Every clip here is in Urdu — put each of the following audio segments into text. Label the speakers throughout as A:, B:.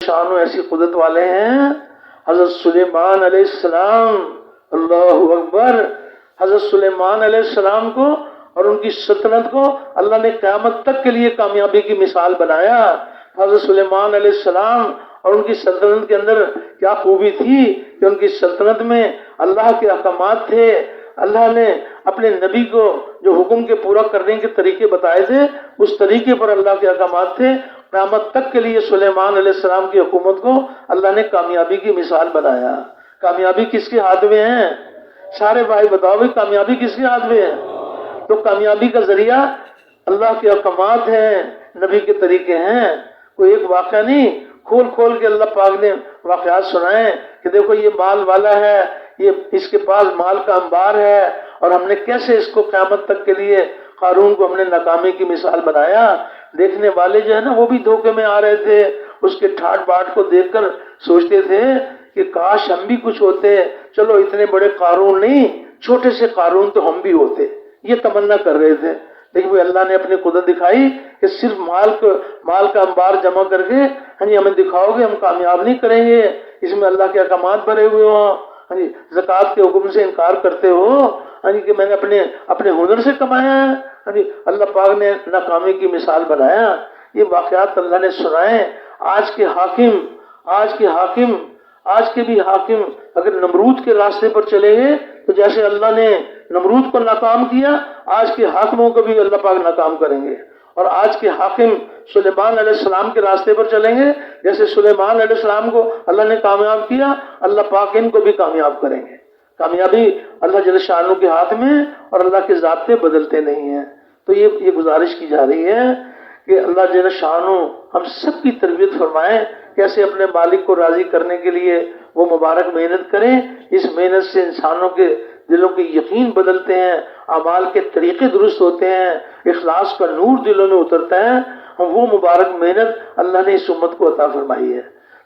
A: شان و ایسی قدرت والے ہیں. حضرت سلیمان علیہ السلام، اللہ اکبر، حضرت سلیمان علیہ السلام کو اور ان کی سلطنت کو اللہ نے قیامت تک کے لیے کامیابی کی مثال بنایا. حضرت سلیمان علیہ السلام اور ان کی سلطنت کے اندر کیا خوبی تھی کہ ان کی سلطنت میں اللہ کے احکامات تھے. اللہ نے اپنے نبی کو جو حکم کے پورا کرنے کے طریقے بتائے تھے اس طریقے پر اللہ کے احکامات تھے. قیامت تک کے لیے سلیمان علیہ السلام کی حکومت کو اللہ نے کامیابی کی مثال بنایا. کامیابی کس کے ہاتھ میں ہے؟ سارے بھائی بتاؤ بھائی کامیابی کس کے ہاتھ میں ہے؟ تو کامیابی کا ذریعہ اللہ کے احکامات ہیں، نبی کے طریقے ہیں. کوئی ایک واقعہ نہیں، کھول کھول کے اللہ پاک نے واقعات سنائے کہ دیکھو یہ مال والا ہے، یہ اس کے پاس مال کا انبار ہے، اور ہم نے کیسے اس کو قیامت تک کے لیے قارون کو ہم نے ناکامی کی مثال بنایا. دیکھنے والے جو ہے نا وہ بھی دھوکے میں آ رہے تھے، اس کے ٹھاٹ باٹ کو دیکھ کر سوچتے تھے کہ کاش ہم بھی کچھ ہوتے، چلو اتنے بڑے قارون نہیں، چھوٹے سے قارون تو ہم بھی ہوتے، یہ تمنا کر رہے تھے. لیکن وہ اللہ نے اپنی قدرت دکھائی کہ صرف مال کا انبار جمع کر کے ہمیں دکھاؤ گے ہم کامیاب نہیں کریں گے، اس میں اللہ کے احکامات بھرے ہوئے ہوں، زکوٰۃ کے حکم سے انکار کرتے ہو کہ میں نے اپنے ہنر سے کمایا ہے. اللہ پاک نے ناکامی کی مثال بنایا. یہ واقعات اللہ نے سنائے. آج کے بھی حاکم اگر نمرود کے راستے پر چلے گئے تو جیسے اللہ نے نمرود کو ناکام کیا، آج کے حاکموں کو بھی اللہ پاک ناکام کریں گے. اور آج کے حاکم سلیمان علیہ السلام کے راستے پر چلیں گے، جیسے سلیمان علیہ السلام کو اللہ نے کامیاب کیا، اللہ پاک ان کو بھی کامیاب کریں گے. کامیابی اللہ جل شانہ کے ہاتھ میں، اور اللہ کے ضابطے بدلتے نہیں ہیں. تو یہ گزارش کی جا رہی ہے کہ اللہ جل شانہ ہم سب کی تربیت فرمائیں، کیسے اپنے مالک کو راضی کرنے کے لیے وہ مبارک محنت کریں. اس محنت سے انسانوں کے دلوں کے یقین بدلتے ہیں، اعمال کے طریقے درست ہوتے ہیں، اخلاص کا نور دلوں میں اترتا ہے. وہ مبارک محنت اللہ نے اس امت کو عطا فرمائی ہے.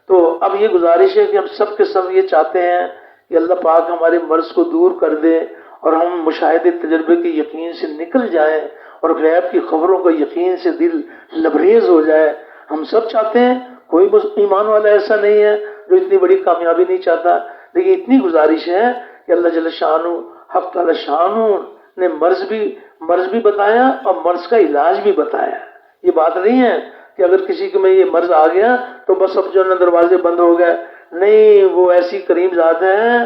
A: تو اب یہ گزارش ہے کہ ہم سب کے سب یہ چاہتے ہیں کہ اللہ پاک ہمارے مرض کو دور کر دے اور ہم مشاہدے تجربے کے یقین سے نکل جائیں اور غیب کی خبروں کا یقین سے دل لبریز ہو جائے. ہم سب چاہتے ہیں، کوئی ایمان والا ایسا نہیں ہے جو اتنی بڑی کامیابی نہیں چاہتا. لیکن اتنی گزارش ہے کہ اللہ جل شانہ حق تعالی شانہ نے مرض بھی بتایا اور مرض کا علاج بھی بتایا. یہ بات نہیں ہے کہ اگر کسی کے میں یہ مرض آ گیا تو بس اب جو ہے دروازے بند ہو گئے. نہیں، وہ ایسی کریم ذات ہے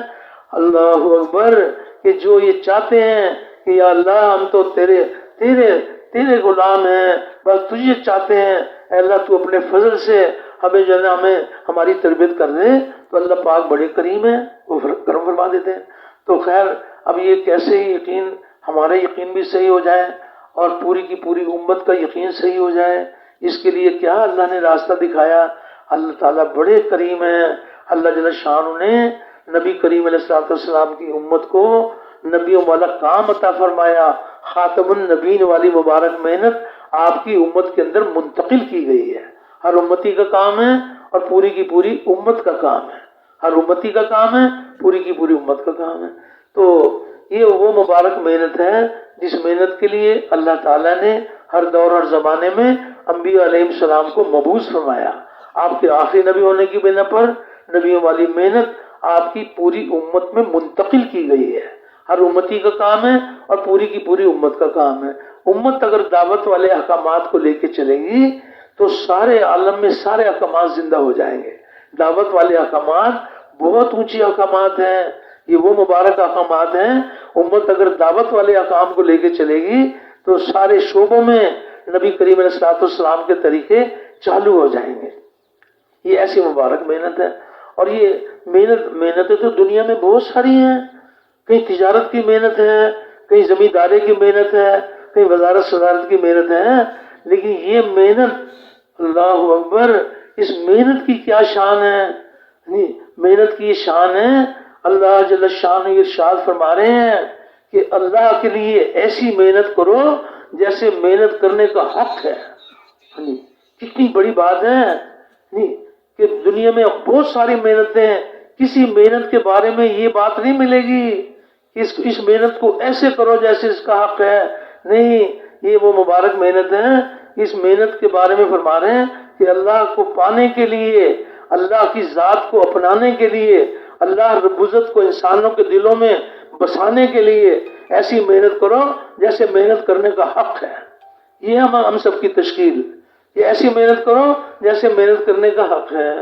A: اللہ اکبر کہ جو یہ چاہتے ہیں کہ یا اللہ ہم تو تیرے غلام ہیں، بس تجھے چاہتے ہیں اے اللہ تو اپنے فضل سے ہمیں جو ہے نا ہماری تربیت کر دے. تو اللہ پاک بڑے کریم ہیں، وہ کرم فرما دیتے ہیں. تو خیر اب یہ کیسے ہی یقین، ہمارا یقین بھی صحیح ہو جائے اور پوری کی پوری امت کا یقین صحیح ہو جائے، اس کے لیے کیا اللہ نے راستہ دکھایا. اللہ تعالیٰ بڑے کریم ہیں. اللہ جل شانہ نے نبی کریم علیہ السلام کی امت کو نبیوں والا کام عطا فرمایا. خاتم النبیین والی مبارک محنت آپ کی امت کے اندر منتقل کی گئی ہے. ہر امتی کا کام ہے اور پوری کی پوری امت کا کام ہے. ہر امتی کا کام ہے، پوری کی پوری امت کا کام ہے. تو یہ وہ مبارک محنت ہے جس محنت کے لیے اللہ تعالیٰ نے ہر دور اور زمانے میں انبیاء علیہ السلام کو مبعوث فرمایا. آپ کے آخری نبی ہونے کی بنا پر نبیوں والی محنت آپ کی پوری امت میں منتقل کی گئی ہے. ہر امتی کا کام ہے اور پوری کی پوری امت کا کام ہے. امت اگر دعوت والے احکامات کو لے کے چلے گی تو سارے عالم میں سارے احکامات زندہ ہو جائیں گے. دعوت والے احکامات بہت اونچی احکامات ہیں، یہ وہ مبارک احکامات ہیں. امت اگر دعوت والے احکام کو لے کے چلے گی تو سارے شعبوں میں نبی کریم علیہ السلام کے طریقے چالو ہو جائیں گے. یہ ایسی مبارک محنت ہے. اور یہ محنتیں تو دنیا میں بہت ساری ہیں. کہیں تجارت کی محنت ہے، کہیں زمینداری کی محنت ہے، کہیں وزارت صدارت کی محنت ہے. لیکن یہ محنت اللہ اکبر، اس محنت کی کیا شان ہے. محنت کی یہ شان ہے، اللہ جل شانہ ارشاد فرما رہے ہیں کہ اللہ کے لیے ایسی محنت کرو جیسے محنت کرنے کا حق ہے. کتنی بڑی بات ہے کہ دنیا میں بہت ساری محنتیں ہیں، کسی محنت کے بارے میں یہ بات نہیں ملے گی کہ اس محنت کو ایسے کرو جیسے اس کا حق ہے. نہیں، یہ وہ مبارک محنت ہے. اس محنت کے بارے میں فرما رہے ہیں کہ اللہ کو پانے کے لیے اللہ کی ذات کو اپنانے کے لیے، اللہ رب العزت کو انسانوں کے دلوں میں بسانے کے لیے ایسی محنت کرو جیسے محنت کرنے کا حق ہے۔ یہ ہم سب کی تشکیل، کہ ایسی محنت کرو جیسے محنت کرنے کا حق ہے۔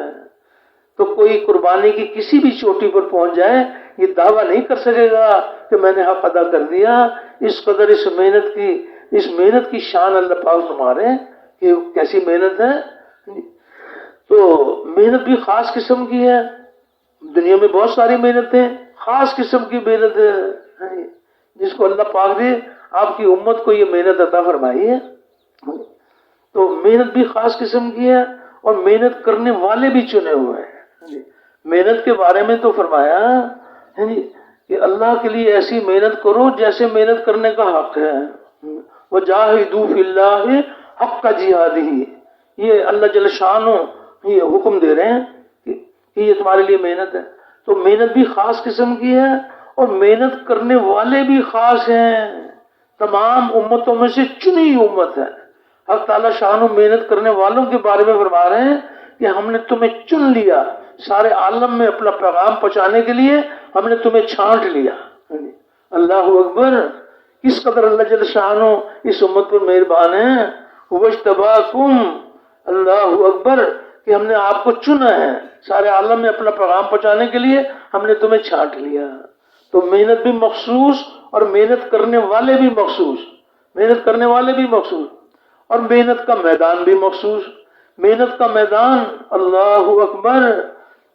A: تو کوئی قربانی کی کسی بھی چوٹی پر پہنچ جائے، یہ دعویٰ نہیں کر سکے گا کہ میں نے حق ادا کر دیا۔ اس قدر اس محنت کی شان اللہ پاک ہمارے کہ کیسی محنت ہے۔ تو محنت بھی خاص قسم کی ہے، دنیا میں بہت ساری محنتیں، خاص قسم کی محنت ہے جس کو اللہ پاک نے آپ کی امت کو یہ محنت عطا فرمائی ہے۔ تو محنت بھی خاص قسم کی ہے اور محنت کرنے والے بھی چنے ہوئے ہیں۔ محنت کے بارے میں تو فرمایا کہ اللہ کے لیے ایسی محنت کرو جیسے محنت کرنے کا حق ہے۔ وَجَاهِدُوا فِي اللَّهِ حَقَّ جِهَادِهِ، یہ اللہ جل شانہ یہ حکم دے رہے ہیں کہ یہ تمہارے لیے محنت ہے۔ تو محنت بھی خاص قسم کی ہے اور محنت کرنے والے بھی خاص ہیں، تمام امتوں میں سے چنی امت ہے۔ حق تعالیٰ شان و محنت کرنے والوں کے بارے میں فرما رہے ہیں کہ ہم نے تمہیں چن لیا، سارے عالم میں اپنا پیغام پہنچانے کے لیے ہم نے تمہیں چھانٹ لیا۔ اللہ اکبر، کس قدر اللہ جل شانہ اس امت پر مہربان ہے۔ وَاجْتَبَاكُمْ، اللہ اکبر، کہ ہم نے آپ کو چنا ہے سارے عالم میں اپنا پیغام پہنچانے کے لیے، ہم نے تمہیں چھانٹ لیا۔ تو محنت بھی مخصوص اور محنت کرنے والے بھی مخصوص، محنت کرنے والے بھی مخصوص، اور محنت کا میدان بھی مخصوص۔ محنت کا میدان، اللہ اکبر،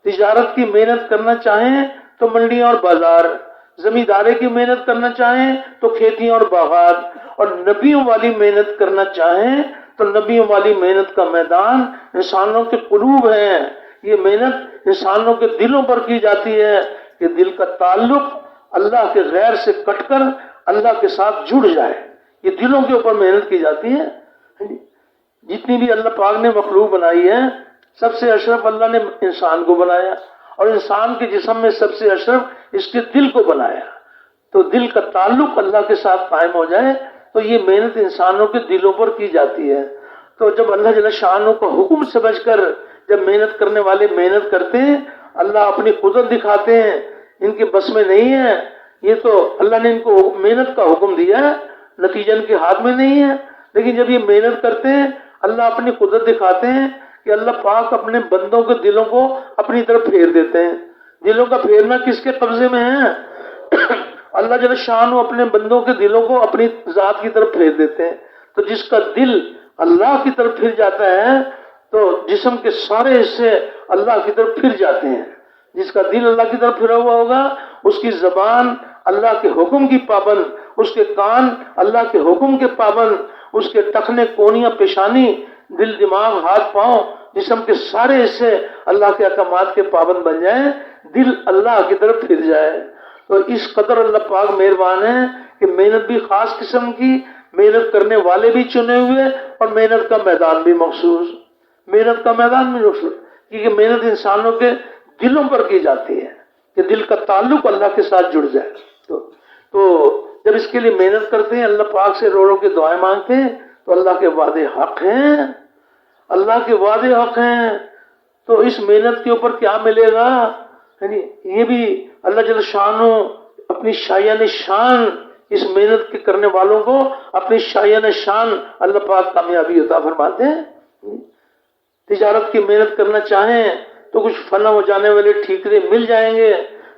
A: تجارت کی محنت کرنا چاہیں تو منڈیاں اور بازار، زمینداری کی محنت کرنا چاہیں تو کھیتیاں اور باغات، اور نبیوں والی محنت کرنا چاہیں تو نبیوں والی محنت کا میدان انسانوں کے قلوب ہے۔ یہ محنت انسانوں کے دلوں پر کی جاتی ہے کہ دل کا تعلق اللہ کے غیر سے کٹ کر اللہ کے ساتھ جڑ جائے، یہ دلوں کے اوپر محنت کی جاتی ہے۔ جتنی بھی اللہ پاک نے مخلوق بنائی ہے، سب سے اشرف اللہ نے انسان کو بنایا، اور انسان کے جسم میں سب سے اشرف اس کے دل کو بنایا۔ تو دل کا تعلق اللہ کے ساتھ قائم ہو جائے تو یہ محنت انسانوں کے دلوں پر کی جاتی ہے۔ تو جب اللہ جل شانہ کا حکم سمجھ کر جب محنت کرنے والے محنت کرتے ہیں، اللہ اپنی قدرت دکھاتے ہیں، ان کے بس میں نہیں ہے، یہ تو اللہ نے ان کو محنت کا حکم دیا ہے، نتیجہ ان کے ہاتھ میں نہیں ہے، لیکن جب یہ محنت کرتے ہیں اللہ اپنی قدرت دکھاتے ہیں کہ اللہ پاک اپنے بندوں کے دلوں کو اپنی طرف پھیر دیتے ہیں۔ دلوں کا پھیرنا کس کے قبضے میں ہے؟ اللہ جل شانہ اپنے بندوں کے دلوں کو اپنی ذات کی طرف پھیر دیتے ہیں۔ تو جس کا دل اللہ کی طرف پھر جاتا ہے تو جسم کے سارے حصے اللہ کی طرف پھر جاتے ہیں۔ جس کا دل اللہ کی طرف پھرا ہوا ہوگا اس کی زبان اللہ کے حکم کی پابند، اس کے کان اللہ کے حکم کے پابند، اس کے ٹخنے، کونیاں، پیشانی، دل، دماغ، ہاتھ، پاؤں، جسم کے سارے حصے اللہ کے احکامات کے پابند بن جائیں، دل اللہ کی طرف پھر جائے۔ تو اس قدر اللہ پاک مہربان ہے کہ محنت بھی خاص قسم کی، محنت کرنے والے بھی چنے ہوئے، اور محنت کا میدان بھی مخصوص، محنت کا میدان بھی مخصوص، کیونکہ محنت انسانوں کے دلوں پر کی جاتی ہے کہ دل کا تعلق اللہ کے ساتھ جڑ جائے۔ تو جب اس کے لیے محنت کرتے ہیں، اللہ پاک سے رو رو کے دعائیں مانگتے ہیں، تو اللہ کے وعدے حق ہیں، اللہ کے وعدے حق ہیں۔ تو اس محنت کے اوپر کیا ملے گا؟ یعنی یہ بھی اللہ جل شانہ اپنی شایان شان اس محنت کے کرنے والوں کو اپنی شایان شان اللہ پاک کامیابی عطا فرماتے ہیں۔ تجارت کی محنت کرنا چاہیں تو کچھ فنا ہو جانے والے ٹھیکرے مل جائیں گے،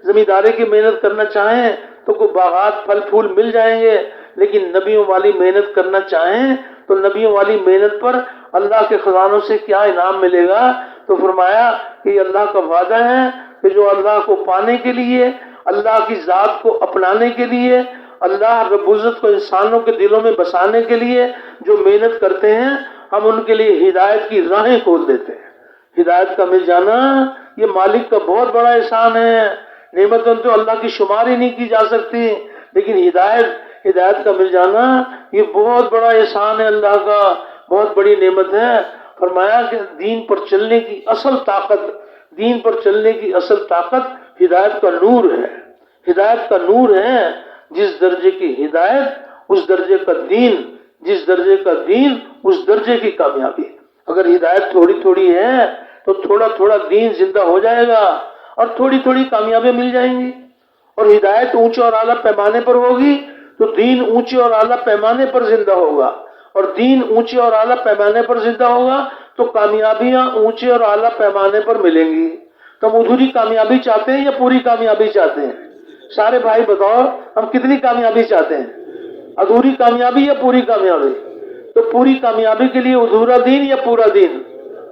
A: زمینداری کی محنت کرنا چاہیں تو کوئی باغات پھل پھول مل جائیں گے، لیکن نبیوں والی محنت کرنا چاہیں تو نبیوں والی محنت پر اللہ کے خزانوں سے کیا انعام ملے گا؟ تو فرمایا کہ یہ اللہ کا وعدہ ہے کہ جو اللہ کو پانے کے لیے، اللہ کی ذات کو اپنانے کے لیے، اللہ رب العزت کو انسانوں کے دلوں میں بسانے کے لیے جو محنت کرتے ہیں، ہم ان کے لیے ہدایت کی راہیں کھول دیتے ہیں۔ ہدایت کا مل جانا یہ مالک کا بہت بڑا احسان ہے۔ نعمتوں تو اللہ کی شمار ہی نہیں کی جا سکتی، لیکن ہدایت کا مل جانا یہ بہت بڑا احسان ہے، اللہ کا بہت بڑی نعمت ہے۔ فرمایا کہ دین پر چلنے کی اصل طاقت ہدایت کا نور ہے، ہدایت کا نور ہے۔ جس درجے کی ہدایت اس درجے کا دین، جس درجے کا دین اس درجے کی کامیابی۔ اگر ہدایت تھوڑی تھوڑی ہے تو تھوڑا تھوڑا دین زندہ ہو جائے گا اور تھوڑی تھوڑی کامیابی مل جائیں گی. اور ہدایت اونچے اور اعلیٰ پیمانے پر ہوگی تو دین اونچے اور اعلیٰ پیمانے پر زندہ ہوگا, اور دین اونچے اور اعلیٰ پیمانے پر زندہ ہوگا تو کامیابیاں اونچے اور اعلیٰ پیمانے پر ملیں گی. تو ہم ادھوری کامیابی چاہتے ہیں یا پوری کامیابی چاہتے ہیں؟ سارے بھائی بتاؤ, ہم کتنی کامیابی چاہتے ہیں, ادھوری کامیابی یا پوری کامیابی؟ تو پوری کامیابی کے لیے ادھورا دین یا پورا دین؟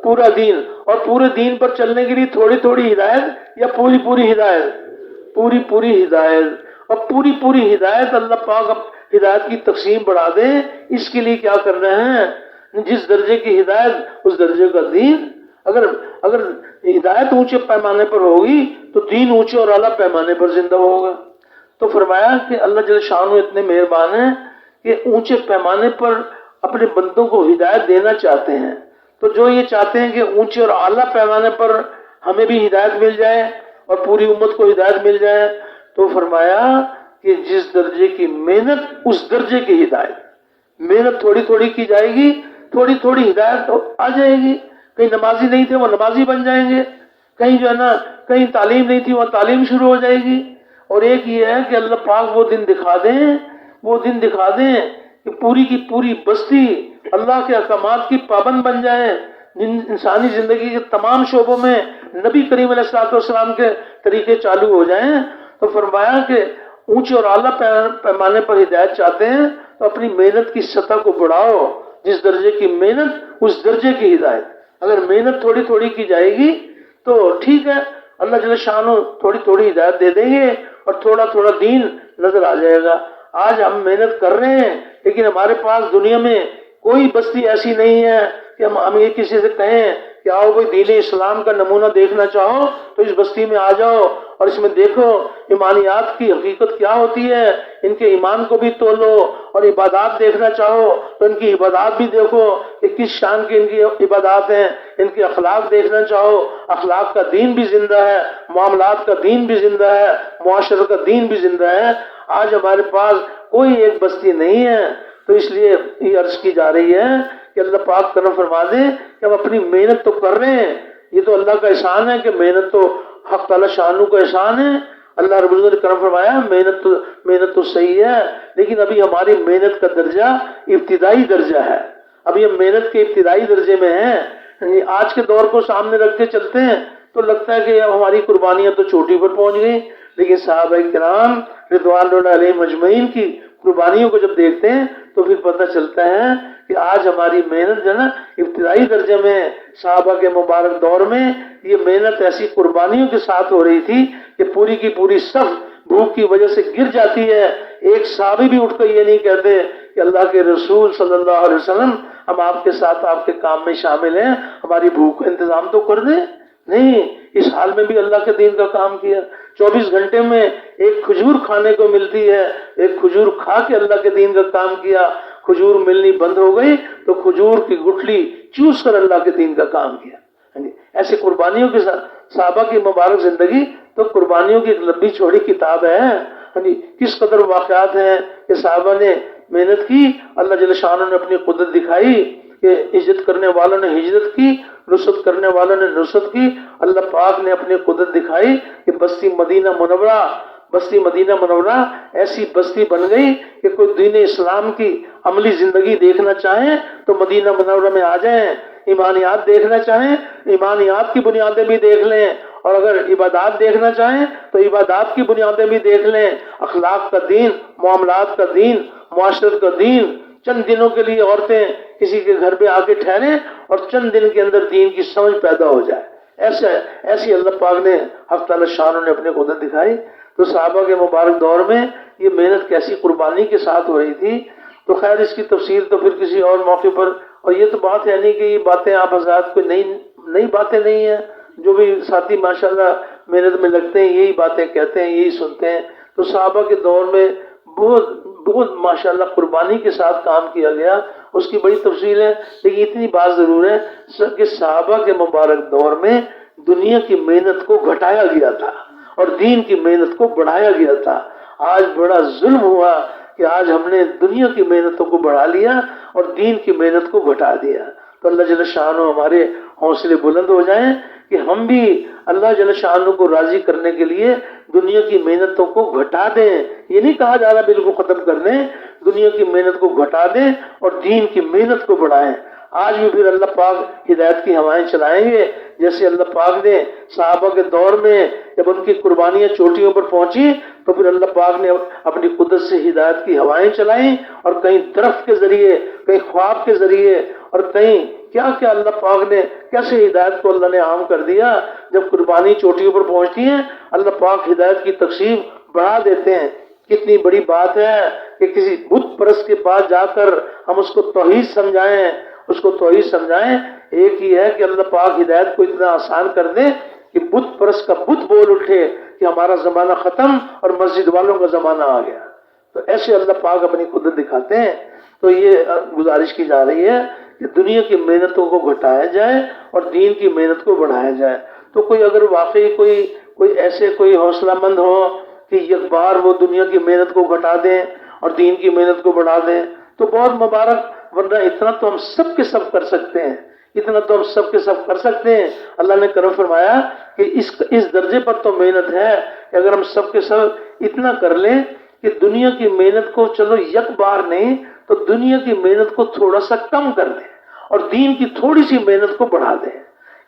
A: پورا دین. اور پورے دین پر چلنے کے لیے تھوڑی تھوڑی ہدایت یا پوری پوری ہدایت؟ پوری پوری ہدایت. اور پوری پوری ہدایت اللہ پاک ہدایت کی تقسیم بڑھا دے. اس کے لیے کیا کرنا ہے؟ جس درجے کی ہدایت اس درجے کا دین. اگر ہدایت اونچے پیمانے پر ہوگی تو دین اونچے اور اعلیٰ پیمانے پر زندہ ہوگا. تو فرمایا کہ اللہ جل شانہ اتنے مہربان ہیں کہ اونچے پیمانے پر اپنے بندوں کو ہدایت دینا چاہتے ہیں. تو جو یہ چاہتے ہیں کہ اونچے اور اعلیٰ پیمانے پر ہمیں بھی ہدایت مل جائے اور پوری امت کو ہدایت مل جائے, تو فرمایا کہ جس درجے کی محنت اس درجے کی ہدایت. محنت تھوڑی تھوڑی کی جائے گی, تھوڑی تھوڑی ہدایت آ جائے گی. کہیں نمازی نہیں تھے وہ نمازی بن جائیں گے, کہیں جو ہے نا کہیں تعلیم نہیں تھی وہ تعلیم شروع ہو جائے گی. اور ایک یہ ہے کہ اللہ پاک وہ دن دکھا دیں کہ پوری کی پوری بستی اللہ کے احکامات کی پابند بن جائے, انسانی زندگی کے تمام شعبوں میں نبی کریم علیہ الصلوۃ والسلام کے طریقے چالو ہو جائیں. تو فرمایا کہ اونچے اور اعلیٰ پیمانے پر ہدایت چاہتے ہیں تو اپنی محنت کی سطح کو بڑھاؤ. جس درجے کی محنت اس درجے کی ہدایت. اگر محنت تھوڑی تھوڑی کی جائے گی تو ٹھیک ہے, اللہ جل شانہ تھوڑی تھوڑی ہدایت دے دیں گے اور تھوڑا تھوڑا دین نظر آ جائے گا. آج ہم محنت کر رہے ہیں لیکن ہمارے پاس دنیا میں کوئی بستی ایسی نہیں ہے کہ ہم یہ کسی سے کہیں کہ آؤ بھائی دین اسلام کا نمونہ دیکھنا چاہو تو اس بستی میں آ جاؤ اور اس میں دیکھو ایمانیات کی حقیقت کیا ہوتی ہے, ان کے ایمان کو بھی تولو, اور عبادات دیکھنا چاہو تو ان کی عبادات بھی دیکھو کہ کس شان کی ان کی عبادات ہیں. ان کے اخلاق دیکھنا چاہو, اخلاق کا دین بھی زندہ ہے, معاملات کا دین بھی زندہ ہے, معاشرت کا دین بھی زندہ ہے. آج ہمارے پاس کوئی ایک بستی نہیں ہے. تو اس لیے یہ عرض کی جا رہی ہے کہ اللہ پاک کرم فرما دے کہ ہم اپنی محنت تو کر رہے ہیں, یہ تو اللہ کا احسان ہے کہ محنت تو حق تعالی شانو کا احسان ہے. اللہ رب العزت نے کرم فرمایا محنت تو صحیح ہے, لیکن ابھی ہماری محنت کا درجہ ابتدائی درجہ ہے. ابھی ہم محنت کے ابتدائی درجے میں ہیں. آج کے دور کو سامنے رکھ کے چلتے ہیں تو لگتا ہے کہ ہماری قربانیاں تو چوٹی پر پہنچ گئی, لیکن صحابہ کرام رضوان اللہ علیہم اجمعین کی قربانیوں کو جب دیکھتے ہیں تو پھر پتہ چلتا ہے کہ آج ہماری محنت جو ہے نا ابتدائی درجے میں. صحابہ کے مبارک دور میں یہ محنت ایسی قربانیوں کے ساتھ ہو رہی تھی کہ پوری کی پوری صف بھوک کی وجہ سے گر جاتی ہے. ایک صحابی بھی اٹھ کر یہ نہیں کہتے کہ اللہ کے رسول صلی اللہ علیہ وسلم ہم آپ کے ساتھ آپ کے کام میں شامل ہیں, ہماری بھوک کا انتظام تو کر دیں. نہیں, اس حال میں بھی اللہ کے دین کا کام کیا. 24 گھنٹے میں ایک کھجور کھانے کو ملتی ہے, ایک کھجور کھا کے اللہ کے دین کا کام کیا. کھجور ملنی بند ہو گئی تو کھجور کی گٹھلی چوس کر اللہ کے دین کا کام کیا. ایسے قربانیوں کے ساتھ صحابہ کی مبارک زندگی تو قربانیوں کی ایک لمبی چوڑی کتاب ہے. کس قدر واقعات ہیں کہ صحابہ نے محنت کی, اللہ جل شانہ نے اپنی قدرت دکھائی کہ ہجرت کرنے والوں نے ہجرت کی, نصرت کرنے والوں نے نصرت کی. اللہ پاک نے اپنی قدرت دکھائی کہ بستی مدینہ منورہ ایسی بستی بن گئی کہ کوئی دین اسلام کی عملی زندگی دیکھنا چاہیں تو مدینہ منورہ میں آ جائیں. ایمانیات دیکھنا چاہیں ایمانیات کی بنیادیں بھی دیکھ لیں, اور اگر عبادات دیکھنا چاہیں تو عبادات کی بنیادیں بھی دیکھ لیں. اخلاق کا دین, معاملات کا دین, معاشرت کا دین. چند دنوں کے لیے عورتیں کسی کے گھر پہ آ کے ٹھہریں اور چند دن کے اندر دین کی سمجھ پیدا ہو جائے. ایسی اللہ پاک نے حق تعالی شانہ نے اپنے قدرت دکھائی. تو صحابہ کے مبارک دور میں یہ محنت کیسی قربانی کے ساتھ ہو رہی تھی. تو خیر اس کی تفصیل تو پھر کسی اور موقع پر, اور یہ تو بات ہے نہیں کہ یہ باتیں آپ حضرات کوئی نئی باتیں نہیں ہیں. جو بھی ساتھی ماشاءاللہ محنت میں لگتے ہیں یہی باتیں کہتے ہیں, یہی سنتے ہیں. تو صحابہ کے دور میں بہت ماشاءاللہ قربانی کے ساتھ کام کیا گیا. اس کی بڑی تفصیل ہے, لیکن اتنی بات ضرور ہے کہ صحابہ کے مبارک دور میں دنیا کی محنت کو گھٹایا گیا تھا اور دین کی محنت کو بڑھایا گیا تھا. آج بڑا ظلم ہوا کہ آج ہم نے دنیا کی محنتوں کو بڑھا لیا اور دین کی محنت کو گھٹا دیا. تو اللہ جل شانہ ہمارے حوصلے بلند ہو جائیں کہ ہم بھی اللہ جل شانہ کو راضی کرنے کے لیے دنیا کی محنتوں کو گھٹا دیں. یہ نہیں کہا جا رہا بالکل ختم کر دیں، دنیا کی محنت کو گھٹا دیں اور دین کی محنت کو بڑھائیں. آج بھی پھر اللہ پاک ہدایت کی ہوائیں چلائیں گے، جیسے اللہ پاک نے صحابہ کے دور میں جب ان کی قربانیاں چوٹیوں پر پہنچی تو پھر اللہ پاک نے اپنی قدرت سے ہدایت کی ہوائیں چلائیں، اور کہیں درخت کے ذریعے، کہیں خواب کے ذریعے، اور کہیں کیا کیا اللہ پاک نے کیسے ہدایت کو اللہ نے عام کر دیا. جب قربانی چوٹیوں پر پہنچتی ہے اللہ پاک ہدایت کی تقسیم بڑھا دیتے ہیں. کتنی بڑی بات ہے کہ کسی بت پرست کے پاس جا کر ہم اس کو توحید سمجھائیں، اس کو توحید سمجھائیں. ایک ہی ہے کہ اللہ پاک ہدایت کو اتنا آسان کر دے کہ بت پرست کا بت بول اٹھے کہ ہمارا زمانہ ختم اور مسجد والوں کا زمانہ آ گیا. تو ایسے اللہ پاک اپنی قدرت دکھاتے ہیں. تو یہ گزارش کی جا رہی ہے کہ دنیا کی محنتوں کو گھٹایا جائے اور دین کی محنت کو بڑھایا جائے. تو کوئی اگر واقعی کوئی ایسے کوئی حوصلہ مند ہو کہ یک بار وہ دنیا کی محنت کو گھٹا دیں اور دین کی محنت کو بڑھا دیں تو بہت مبارک. ورنہ اتنا تو ہم سب کے سب کر سکتے ہیں، اتنا تو ہم سب کے سب کر سکتے ہیں. اللہ نے کرم فرمایا کہ اس درجے پر تو محنت ہے کہ اگر ہم سب کے سب اتنا کر لیں کہ دنیا کی محنت کو چلو یک بار نہیں تو دنیا کی محنت کو تھوڑا سا کم کر دیں اور دین کی تھوڑی سی محنت کو بڑھا دیں.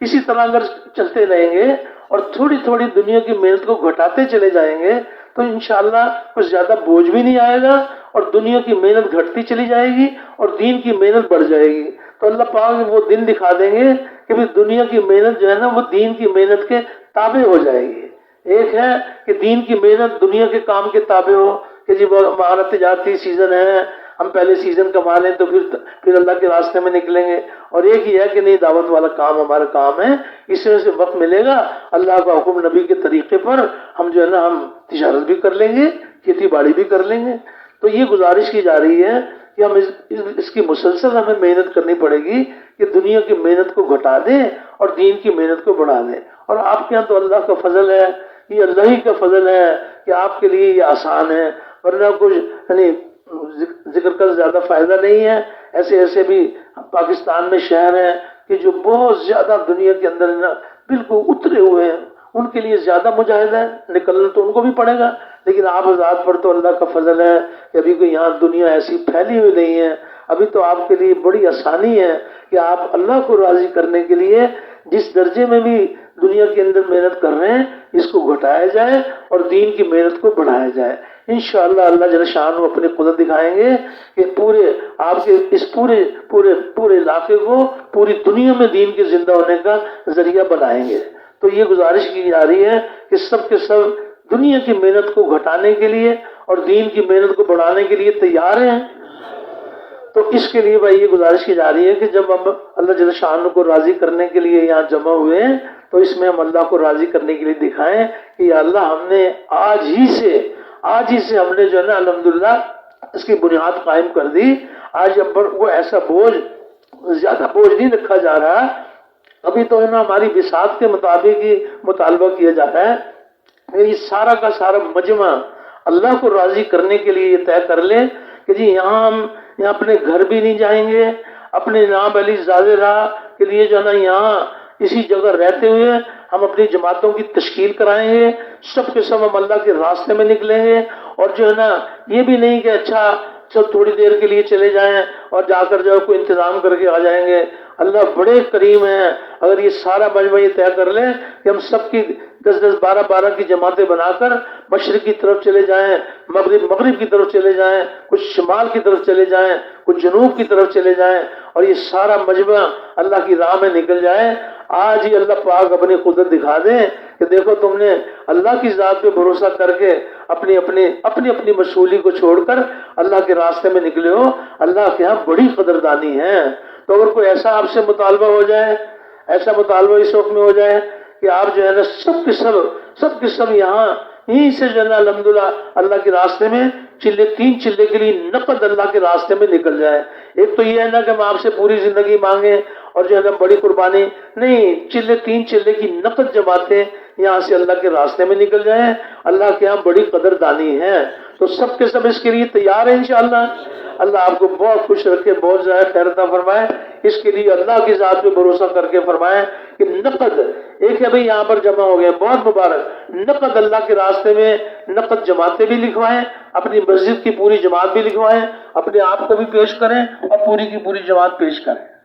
A: اسی طرح اگر چلتے رہیں گے اور تھوڑی تھوڑی دنیا کی محنت کو گھٹاتے چلے جائیں گے تو انشاءاللہ کچھ زیادہ بوجھ بھی نہیں آئے گا اور دنیا کی محنت گھٹتی چلی جائے گی اور دین کی محنت بڑھ جائے گی. تو اللہ پاک وہ دن دکھا دیں گے کہ بھی دنیا کی محنت جو ہے نا وہ دین کی محنت کے تابع ہو جائے گی. ایک ہے کہ دین کی محنت دنیا کے کام کے تابع ہو کہ جی ہمارا تجارتی سیزن ہے، ہم پہلے سیزن کما لیں تو پھر اللہ کے راستے میں نکلیں گے. اور ایک ہی ہے کہ نہیں دعوت والا کام ہمارا کام ہے، اس میں سے وقت ملے گا اللہ کا حکم نبی کے طریقے پر ہم جو ہے نا ہم تجارت بھی کر لیں گے، کھیتی باڑی بھی کر لیں گے. تو یہ گزارش کی جا رہی ہے کہ ہم اس کی مسلسل ہمیں محنت کرنی پڑے گی کہ دنیا کی محنت کو گھٹا دیں اور دین کی محنت کو بڑھا دیں. اور آپ کے یہاں تو اللہ کا فضل ہے، یہ اللہ ہی کا فضل ہے کہ آپ کے لیے یہ آسان ہے. ورنہ کچھ یعنی ذکر کا زیادہ فائدہ نہیں ہے. ایسے بھی پاکستان میں شہر ہیں کہ جو بہت زیادہ دنیا کے اندر بالکل اترے ہوئے ہیں، ان کے لیے زیادہ مجاہد ہے، نکلنا تو ان کو بھی پڑے گا. لیکن آپ حضرات پر تو اللہ کا فضل ہے کہ ابھی کوئی یہاں دنیا ایسی پھیلی ہوئی نہیں ہے. ابھی تو آپ کے لیے بڑی آسانی ہے کہ آپ اللہ کو راضی کرنے کے لیے جس درجے میں بھی دنیا کے اندر محنت کر رہے ہیں اس کو گھٹایا جائے اور دین کی محنت کو بڑھایا جائے. انشاءاللہ اللہ جل شانہ اپنی قدرت دکھائیں گے کہ آپ کے اس پورے علاقے کو پوری دنیا میں دین کے زندہ ہونے کا ذریعہ بنائیں گے. تو یہ گزارش کی جا رہی ہے کہ سب کے سب دنیا کی محنت کو گھٹانے کے لیے اور دین کی محنت کو بڑھانے کے لیے تیار ہیں. تو اس کے لیے بھائی یہ گزارش کی جا رہی ہے کہ جب ہم اللہ جل شانہ کو راضی کرنے کے لیے یہاں جمع ہوئے ہیں تو اس میں ہم اللہ کو راضی کرنے کے لیے دکھائیں کہ یا اللہ ہم نے آج ہی سے ہم نے جو ہے نا الحمدللہ اس کی بنیاد قائم کر دی. آج اب وہ ایسا زیادہ بوجھ نہیں رکھا جا رہا. ابھی تو ہے نا ہماری بساط کے مطابق ہی مطالبہ کیا جاتا ہے کہ یہ سارا کا سارا مجمع اللہ کو راضی کرنے کے لیے یہ طے کر لیں کہ جی ہم یہاں اپنے گھر بھی نہیں جائیں گے، اپنے نام علی زادہ راہ کے لیے جو ہے نا یہاں اسی جگہ رہتے ہوئے ہم اپنی جماعتوں کی تشکیل کرائیں گے. سب کے سب ہم اللہ کے راستے میں نکلیں گے. اور جو ہے نا یہ بھی نہیں کہ اچھا سب تھوڑی دیر کے لیے چلے جائیں اور جا کر جو ہے کوئی انتظام کر کے آ جائیں گے. اللہ بڑے کریم ہیں. اگر یہ سارا مجمع یہ طے کر لیں کہ ہم سب کی 10 12 کی جماعتیں بنا کر مشرق کی طرف چلے جائیں، مغرب کی طرف چلے جائیں، کچھ شمال کی طرف چلے جائیں، کچھ جنوب کی طرف چلے جائیں اور یہ سارا مجمع اللہ کی راہ میں نکل جائے. آج ہی اللہ پاک اپنی قدرت دکھا دیں کہ دیکھو تم نے اللہ کی ذات پہ بھروسہ کر کے اپنی مشغولی کو چھوڑ کر اللہ کے راستے میں نکلے ہو. اللہ کے ہاں بڑی قدردانی ہے. تو اگر کوئی ایسا آپ سے مطالبہ ہو جائے، ایسا مطالبہ اس وقت میں ہو جائے کہ آپ جو ہے نا سب کے سب یہاں یہیں سے جو ہے نا الحمدللہ اللہ کے راستے میں 3 چلے کے لیے نقد اللہ کے راستے میں نکل جائے. ایک تو یہ ہے نا کہ ہم آپ سے پوری زندگی مانگیں اور جو ہے نا بڑی قربانی نہیں، 3 چلے کی نقد جماعتیں یہاں سے اللہ کے راستے میں نکل جائیں. اللہ کے ہاں بڑی قدردانی ہے. تو سب کے سب اس کے لیے تیار ہیں انشاءاللہ. اللہ آپ کو بہت خوش رکھے، بہت زیادہ خیر عطا فرمائے. اس کے لیے اللہ کی ذات پہ بھروسہ کر کے فرمائیں کہ نقد ایک ہے بھئی یہاں پر جمع ہو گئے، بہت مبارک. نقد اللہ کے راستے میں نقد جماعتیں بھی لکھوائیں، اپنی مسجد کی پوری جماعت بھی لکھوائیں، اپنے آپ کو بھی پیش کریں اور پوری کی پوری جماعت پیش کریں.